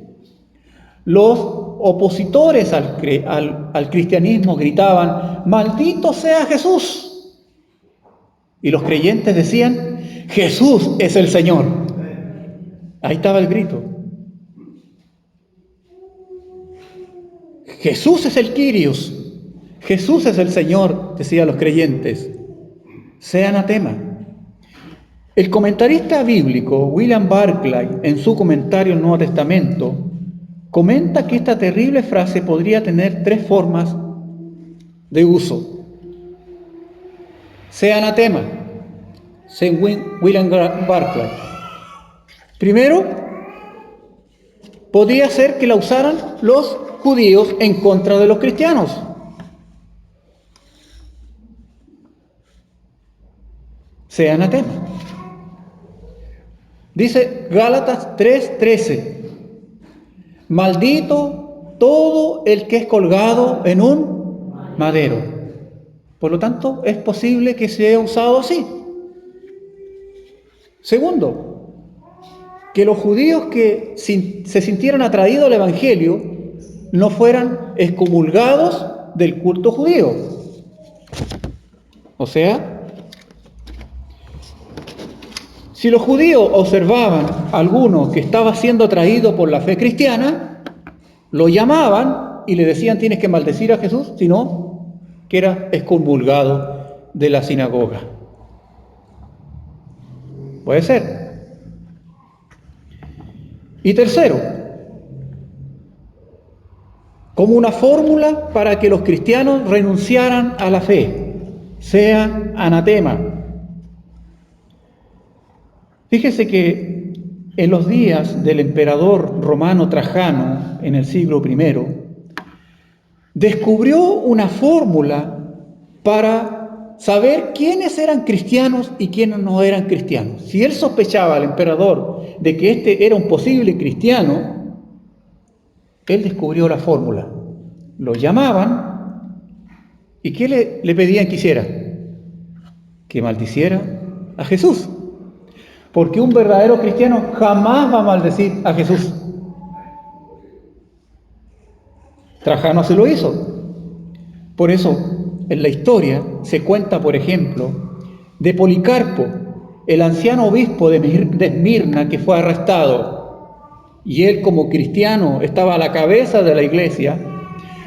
Los opositores al cristianismo gritaban, ¡maldito sea Jesús! Y los creyentes decían, ¡Jesús es el Señor! Ahí estaba el grito. Jesús es el Kyrios. Jesús es el Señor, decían los creyentes. Sea anatema. El comentarista bíblico William Barclay, en su comentario al Nuevo Testamento, comenta que esta terrible frase podría tener 3 formas de uso. Sea anatema, según William Barclay. Primero, podría ser que la usaran los judíos en contra de los cristianos. Sea anatema. Dice Gálatas 3:13, maldito todo el que es colgado en un madero. Por lo tanto, es posible que sea usado así. Segundo, que los judíos que se sintieran atraídos al Evangelio no fueran excomulgados del culto judío. O sea, si los judíos observaban a alguno que estaba siendo atraído por la fe cristiana, lo llamaban y le decían tienes que maldecir a Jesús, si no, que era excomulgado de la sinagoga. Puede ser. Y tercero, como una fórmula para que los cristianos renunciaran a la fe, sea anatema. Fíjese que en los días del emperador romano Trajano, en el siglo I, descubrió una fórmula para saber quiénes eran cristianos y quiénes no eran cristianos. Si él sospechaba al emperador de que este era un posible cristiano, él descubrió la fórmula. Lo llamaban y ¿qué le pedían que hiciera? Que maldiciera a Jesús. Porque un verdadero cristiano jamás va a maldecir a Jesús. Trajano se lo hizo. Por eso, en la historia se cuenta, por ejemplo, de Policarpo, el anciano obispo de Esmirna que fue arrestado. Y él, como cristiano, estaba a la cabeza de la iglesia.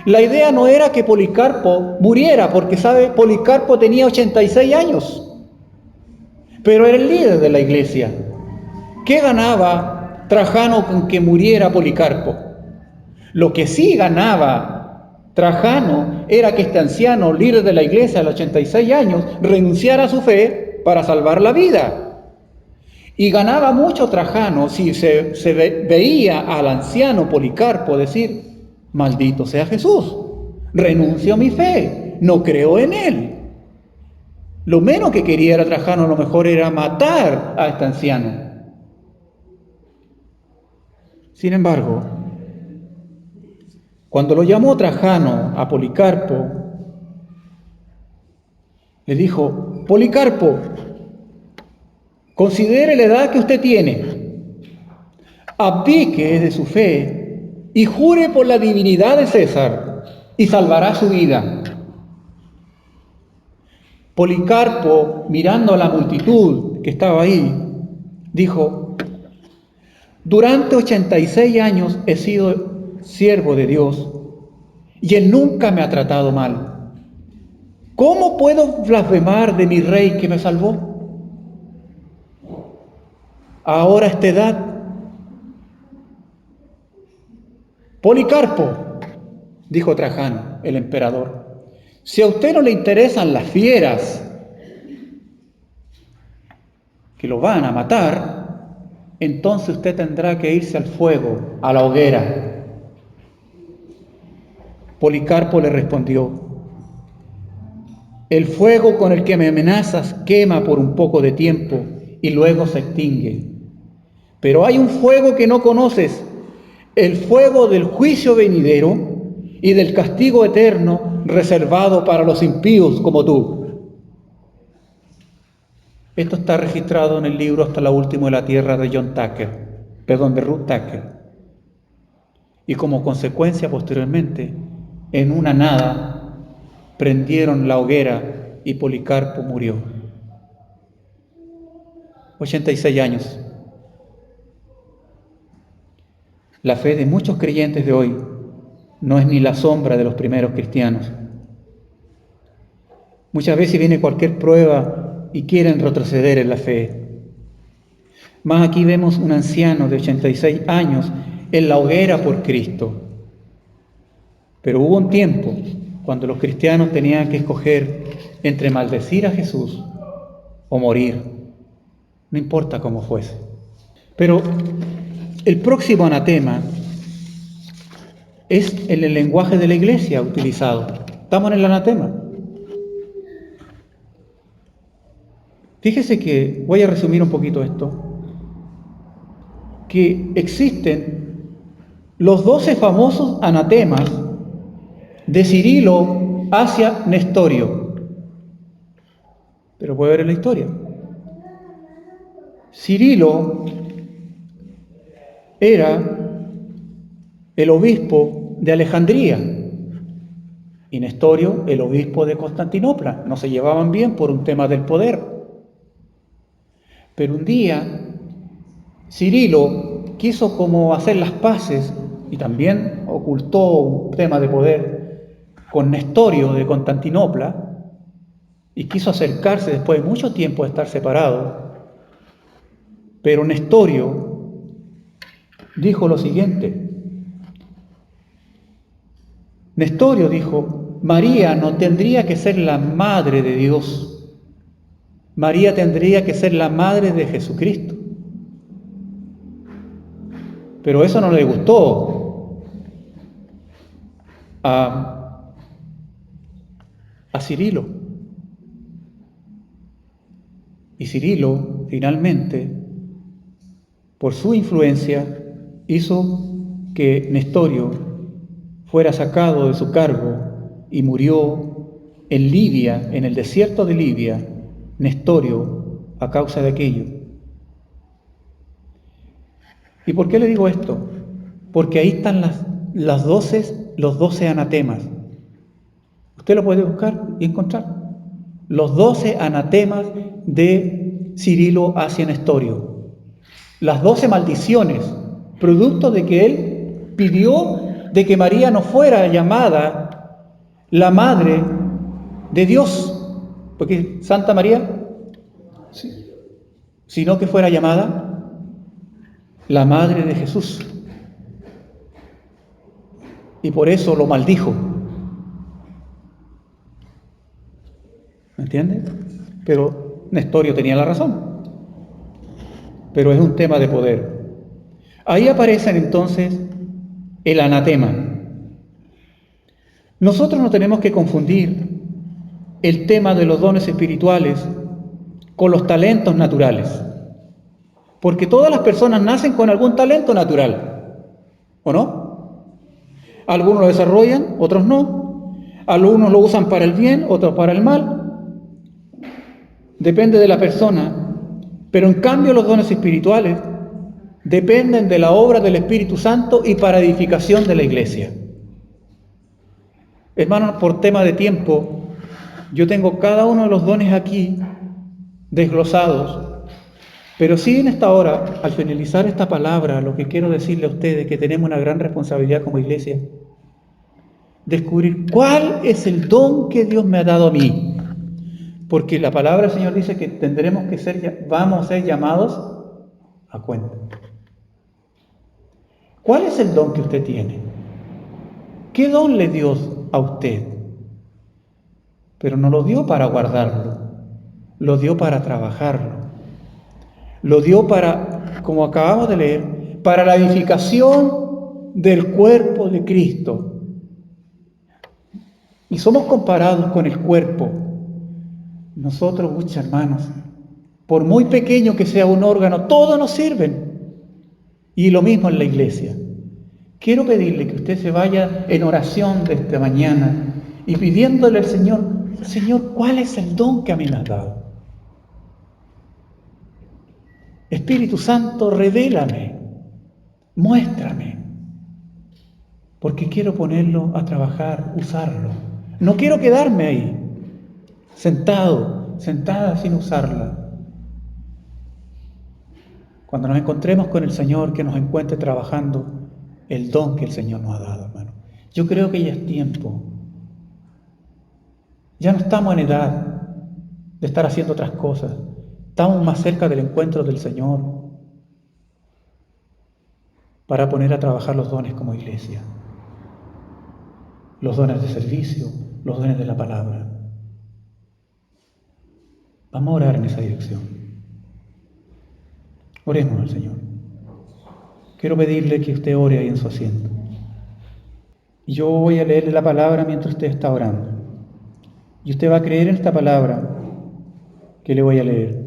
La idea no era que Policarpo muriera, porque, ¿sabe? Policarpo tenía 86 años. Pero era el líder de la iglesia. ¿Qué ganaba Trajano con que muriera Policarpo? Lo que sí ganaba Trajano era que este anciano, líder de la iglesia a los 86 años, renunciara a su fe para salvar la vida. Y ganaba mucho Trajano si se veía al anciano Policarpo decir, maldito sea Jesús, renuncio a mi fe, no creo en él. Lo menos que quería era Trajano, a lo mejor era matar a este anciano. Sin embargo, cuando lo llamó Trajano a Policarpo, le dijo, Policarpo, considere la edad que usted tiene, abdique de su fe y jure por la divinidad de César y salvará su vida. Policarpo, mirando a la multitud que estaba ahí, dijo, durante 86 años he sido siervo de Dios y Él nunca me ha tratado mal. ¿Cómo puedo blasfemar de mi Rey que me salvó? Ahora a esta edad. Policarpo, dijo Trajano, el emperador, si a usted no le interesan las fieras que lo van a matar, entonces usted tendrá que irse al fuego, a la hoguera. Policarpo le respondió, el fuego con el que me amenazas quema por un poco de tiempo y luego se extingue. Pero hay un fuego que no conoces, el fuego del juicio venidero y del castigo eterno reservado para los impíos como tú. Esto está registrado en el libro Hasta la última de la tierra de Ruth Tucker. Y como consecuencia, posteriormente, en una nada, prendieron la hoguera y Policarpo murió. 86 años. La fe de muchos creyentes de hoy no es ni la sombra de los primeros cristianos. Muchas veces viene cualquier prueba y quieren retroceder en la fe. Más aquí vemos un anciano de 86 años en la hoguera por Cristo. Pero hubo un tiempo cuando los cristianos tenían que escoger entre maldecir a Jesús o morir, no importa cómo fuese. Pero el próximo anatema es en el lenguaje de la iglesia utilizado. Estamos en el anatema. Fíjese que, voy a resumir un poquito esto, que existen los 12 famosos anatemas de Cirilo hacia Nestorio. Pero puede ver en la historia. Cirilo era el obispo de Alejandría y Nestorio el obispo de Constantinopla. No se llevaban bien por un tema del poder. Pero un día Cirilo quiso como hacer las paces y también ocultó un tema de poder con Nestorio de Constantinopla y quiso acercarse después de mucho tiempo de estar separado. Pero Nestorio dijo lo siguiente. Nestorio dijo, María no tendría que ser la madre de Dios. María tendría que ser la madre de Jesucristo. Pero eso no le gustó a Cirilo. Y Cirilo, finalmente, por su influencia, hizo que Nestorio fuera sacado de su cargo y murió en Libia, en el desierto de Libia, Nestorio, a causa de aquello. ¿Y por qué le digo esto? Porque ahí están los 12 anatemas. Usted lo puede buscar y encontrar. Los 12 anatemas de Cirilo hacia Nestorio. Las 12 maldiciones, producto de que él pidió de que María no fuera llamada la madre de Dios, porque Santa María, sino que fuera llamada la madre de Jesús. Y por eso lo maldijo. ¿Me entiende? Pero Nestorio tenía la razón. Pero es un tema de poder. Ahí aparecen entonces el anatema. Nosotros no tenemos que confundir el tema de los dones espirituales con los talentos naturales. Porque todas las personas nacen con algún talento natural, ¿o no? Algunos lo desarrollan, otros no. Algunos lo usan para el bien, otros para el mal. Depende de la persona. Pero en cambio los dones espirituales dependen de la obra del Espíritu Santo y para edificación de la iglesia. Hermanos, por tema de tiempo, yo tengo cada uno de los dones aquí desglosados. Pero sí en esta hora, al finalizar esta palabra, lo que quiero decirle a ustedes es que tenemos una gran responsabilidad como iglesia. Descubrir cuál es el don que Dios me ha dado a mí. Porque la palabra del Señor dice que vamos a ser llamados a cuenta. ¿Cuál es el don que usted tiene? ¿Qué don le dio a usted? Pero no lo dio para guardarlo, lo dio para trabajarlo. Lo dio para, como acabamos de leer, para la edificación del cuerpo de Cristo. Y somos comparados con el cuerpo. Nosotros, muchos hermanos, por muy pequeño que sea un órgano, todos nos sirven. Y lo mismo en la iglesia. Quiero pedirle que usted se vaya en oración de esta mañana y pidiéndole al Señor, Señor, ¿cuál es el don que a mí me has dado? Espíritu Santo, revélame, muéstrame, porque quiero ponerlo a trabajar, usarlo. No quiero quedarme ahí, sentada sin usarla. Cuando nos encontremos con el Señor, que nos encuentre trabajando el don que el Señor nos ha dado, hermano. Yo creo que ya es tiempo. Ya no estamos en edad de estar haciendo otras cosas. Estamos más cerca del encuentro del Señor para poner a trabajar los dones como iglesia. Los dones de servicio, los dones de la palabra. Vamos a orar en esa dirección. Oremos al Señor. Quiero pedirle que usted ore ahí en su asiento. Y yo voy a leerle la palabra mientras usted está orando. Y usted va a creer en esta palabra que le voy a leer.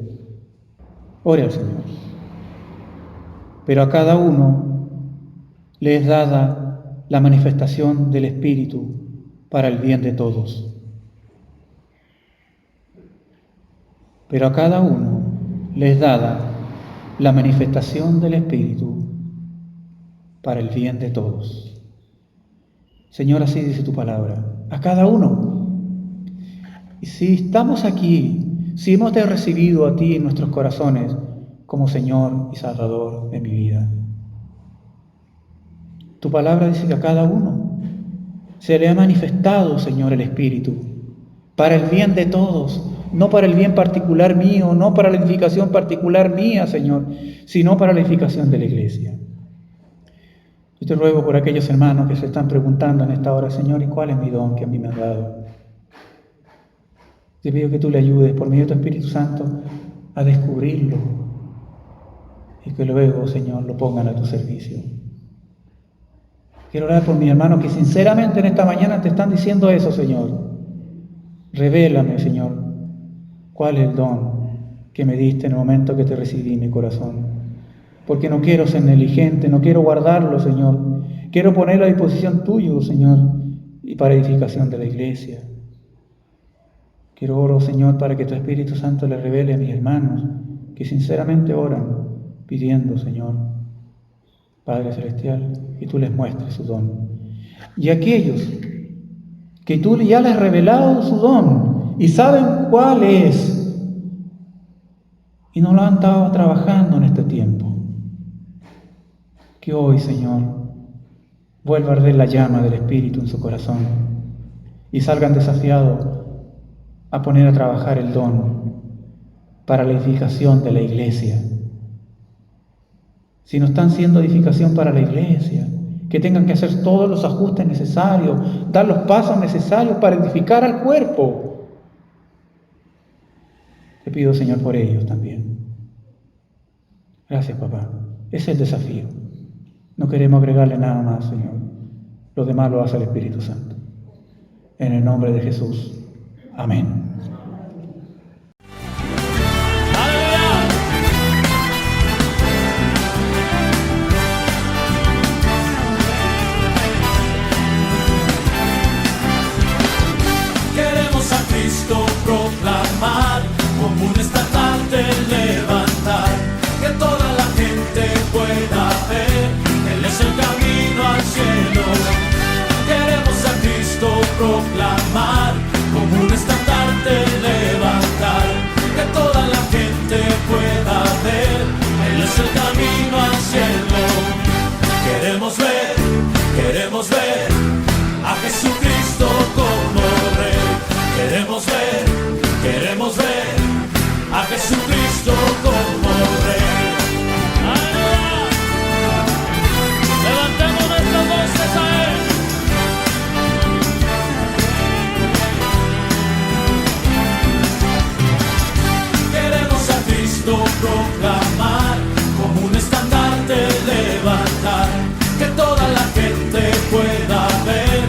Ore al Señor. Pero a cada uno le es dada la manifestación del Espíritu para el bien de todos. Pero a cada uno le es dada la manifestación del Espíritu para el bien de todos. Señor, así dice tu palabra. A cada uno. Y si estamos aquí, si hemos recibido a ti en nuestros corazones como Señor y Salvador de mi vida, tu palabra dice que a cada uno se le ha manifestado, Señor, el Espíritu para el bien de todos, no para el bien particular mío, no para la edificación particular mía, Señor, sino para la edificación de la iglesia. Yo te ruego por aquellos hermanos que se están preguntando en esta hora, Señor, ¿y cuál es mi don que a mí me has dado? Te pido que tú le ayudes por medio de tu Espíritu Santo a descubrirlo y que luego, Señor, lo pongan a tu servicio. Quiero orar por mis hermanos que sinceramente en esta mañana te están diciendo eso, Señor. Revélame, Señor, cuál es el don que me diste en el momento que te recibí en mi corazón. Porque no quiero ser negligente, no quiero guardarlo, Señor. Quiero ponerlo a disposición tuyo, Señor, y para edificación de la iglesia. Quiero orar, Señor, para que tu Espíritu Santo le revele a mis hermanos que sinceramente oran, pidiendo, Señor, Padre Celestial, que tú les muestres su don. Y aquellos que tú ya les has revelado su don y saben cuál es y no lo han estado trabajando en este tiempo, que hoy, Señor, vuelva a arder la llama del Espíritu en su corazón y salgan desafiados a poner a trabajar el don para la edificación de la iglesia. Si no están siendo edificación para la iglesia, que tengan que hacer todos los ajustes necesarios, dar los pasos necesarios para edificar al cuerpo. Te pido, Señor, por ellos también. Gracias, papá. Ese es el desafío. No queremos agregarle nada más, Señor. Lo demás lo hace el Espíritu Santo. En el nombre de Jesús. Amén. Proclamar como un estandarte levantar, que toda la gente pueda ver, Él es el camino al cielo. Queremos a Cristo proclamar como un estandarte levantar, que toda la gente pueda ver, Él es el camino al cielo. Queremos ver a Jesucristo como Rey. Queremos ver a Jesucristo como Rey. ¡Aleluya! Levantemos nuestras voces a Él. Queremos a Cristo proclamar, como un estandarte levantar, que toda la gente pueda ver,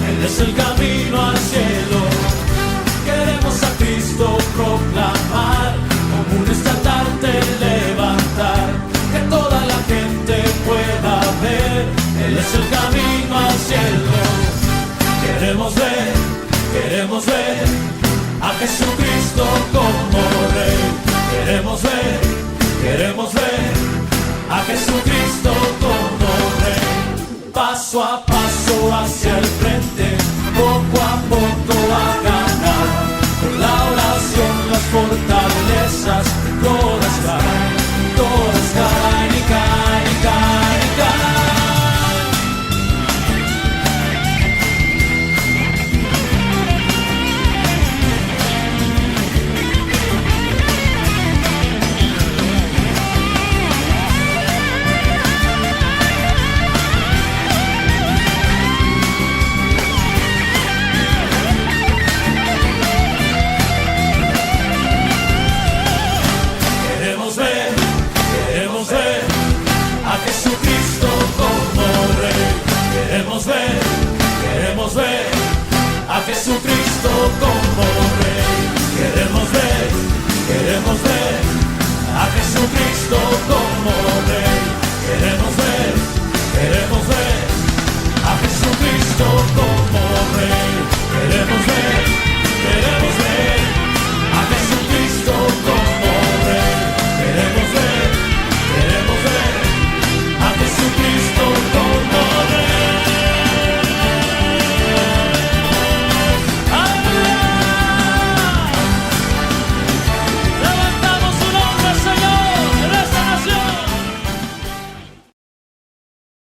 Él es el camino al cielo. Queremos a Cristo proclamar, como un estandarte levantar, que toda la gente pueda ver, Él es el camino al cielo. Queremos ver a Jesucristo como Rey. Queremos ver a Jesucristo como Rey. Paso a paso hacia el frente, poco a poco a ganar, con la oración las fortalezas